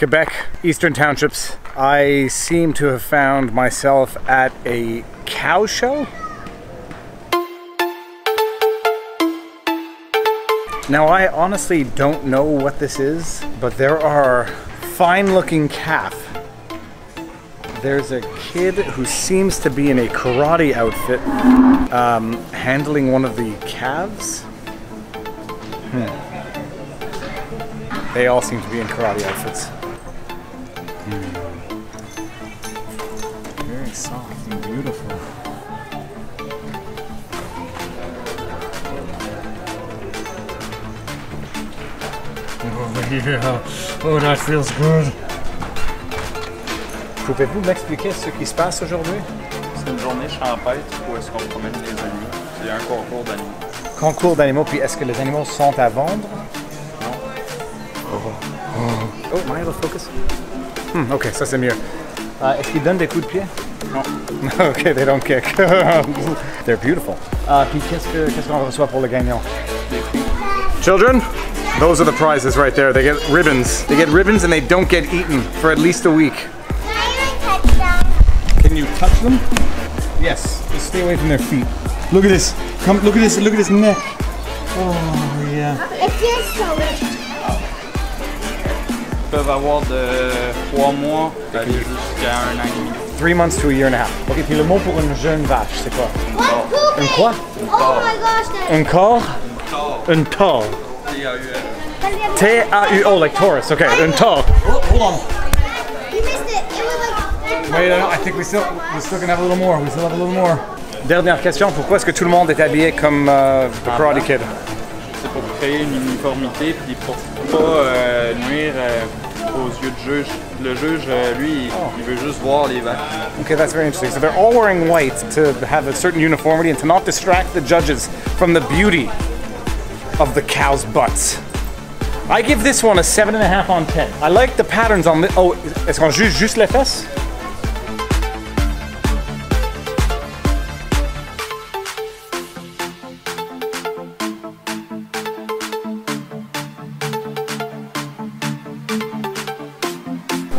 Quebec, Eastern Townships. I seem to have found myself at a cow show. Now I honestly don't know what this is, but there are fine-looking calf. There's a kid who seems to be in a karate outfit, handling one of the calves. They all seem to be in karate outfits. Very soft and beautiful. Oh yeah, oh that feels good. Pouvez-vous m'expliquer ce qui se passe aujourd'hui? C'est une journée champêtre où est-ce qu'on promène les animaux. C'est un concours d'animaux. Concours d'animaux, puis est-ce que les animaux sont à vendre? Non. Oh, am I able to focus? Ok, ça c'est mieux. Est-ce qu'ils donnent des coups de pied? Non. Ok, they don't kick. They're beautiful. Puis qu'est-ce qu'on reçoit pour le gagnant? Children, those are the prizes right there. They get ribbons. They get ribbons and they don't get eaten for at least a week. Can you touch them? Yes. Just stay away from their feet. Look at this. Come, look at this. Look at his neck. Oh yeah. It feels so good. Ils peuvent avoir de 3 mois aller jusqu'à 1 an et demi. 3 months to a year and a half. Ok, puis le mot pour une jeune vache, c'est quoi? What? Un quoi? Oh my gosh, that Un corps? Un tall. T-A-U-O, like Taurus. Okay, un tall. Oh, hold on. You missed it. It was like. Wait, I think we still can have a little more. We still have a little more. Dernière question, pourquoi est-ce que tout le monde est habillé comme The Karate Kid? C'est pour créer une uniformité puis pour pas nuire aux yeux du juge. Le juge, lui, il veut juste voir les vaches. Okay, that's very interesting. So they're all wearing white to have a certain uniformity and to not distract the judges from the beauty of the cow's butts. I give this one a 7.5 on 10. I like the patterns on the. Oh, est-ce qu'on juge juste les fesses?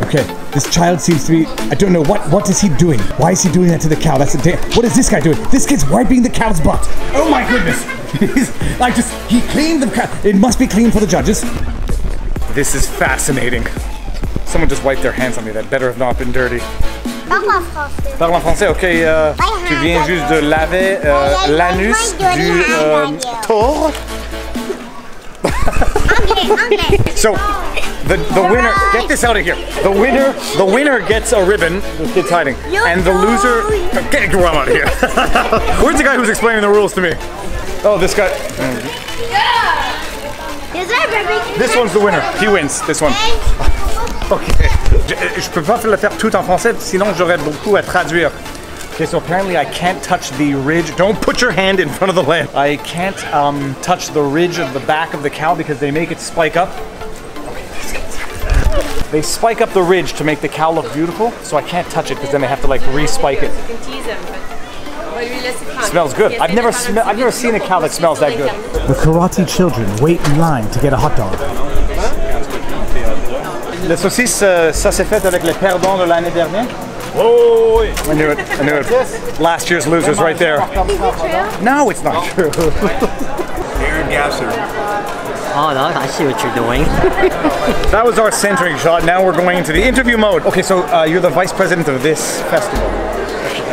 Okay, this child seems to be, I don't know, what is he doing? Why is he doing that to the cow? That's a damn, what is this guy doing? This kid's wiping the cow's butt. Oh my goodness. He cleaned the cow. It must be clean for the judges. This is fascinating. Someone just wiped their hands on me. That better have not been dirty. Parle en français. Parle en français, ok. Tu viens juste de laver l'anus du taureau. So, the winner, get this out of here. The winner gets a ribbon. The kid's hiding, and the loser. Get out of here. Where's the guy who's explaining the rules to me? Oh, this guy. This one's the winner. He wins. This one. Okay. Je peux pas le faire tout en français, sinon j'aurais beaucoup à traduire. Okay, so apparently I can't touch the ridge. Don't put your hand in front of the lamp. I can't touch the ridge of the back of the cow because they make it spike up. They spike up the ridge to make the cow look beautiful, so I can't touch it because then they have to like re-spike it. It smells good. I've never seen a cow that smells that good. The karate children wait in line to get a hot dog. Le saucisse, ça s'est fait avec les perdants de l'année dernière. Oh, I knew it. I knew it. Last year's losers right there. No, it's not true. Aaron Gasser. Oh, no, I see what you're doing. That was our centering shot. Now we're going into the interview mode. Okay, so you're the vice president of this festival.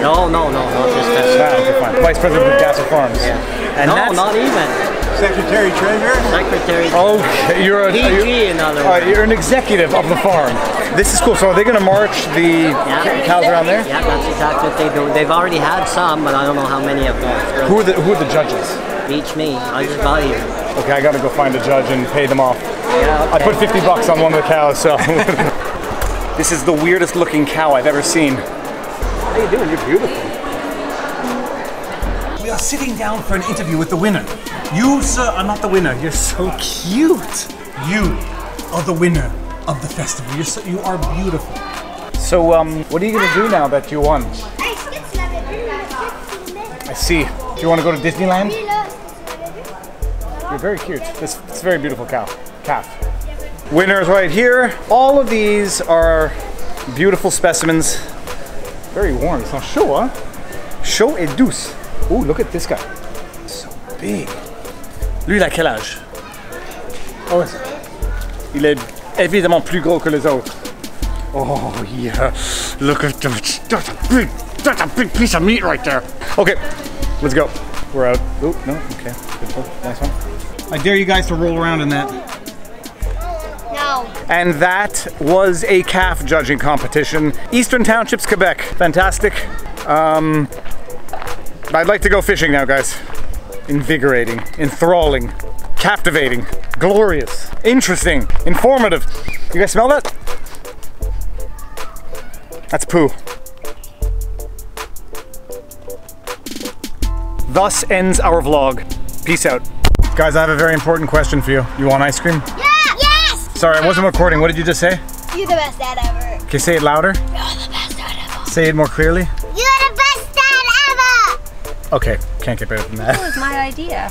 No, not this festival. Ah, okay, fine. Vice president of Gasser Farms. Yeah. And no, not even. Secretary Treasurer? Secretary. Okay, you're in other words. You're an executive of the farm. This is cool. So are they going to march the cows around there? Yeah, that's exactly what they do. They've already had some, but I don't know how many of them. Who are the judges? Beach me. I just got here. Okay, I got to go find a judge and pay them off. Yeah, okay. I put $50 on one of the cows, so. This is the weirdest looking cow I've ever seen. How you doing? You're beautiful. We are sitting down for an interview with the winner. You, sir, are not the winner. You're so cute. You are the winner of the festival. You are beautiful. So, what are you gonna do now that you won? I see. Do you want to go to Disneyland? You're very cute. It's a very beautiful calf. winners right here. All of these are beautiful specimens. Very warm. It's not chaud, huh? Chaud et douce. Ooh, look at this guy. So big. Lui, il a quel âge? Oh, il est évidemment plus gros que les autres. Oh yeah, look at that. That's a big piece of meat right there. Okay, let's go. We're out. Oh, no, okay. Good one. Nice one. I dare you guys to roll around in that. No. And that was a calf judging competition. Eastern Townships, Quebec. Fantastic. I'd like to go fishing now, guys. Invigorating, enthralling, captivating, glorious, interesting, informative. You guys smell that? That's poo. Thus ends our vlog. Peace out. Guys, I have a very important question for you. You want ice cream? Yeah! Yes! Sorry, I wasn't recording. What did you just say? You're the best dad ever. Okay, say it louder. You're the best dad ever. Say it more clearly. You're the best dad ever! Okay, can't get better than that. That was my idea.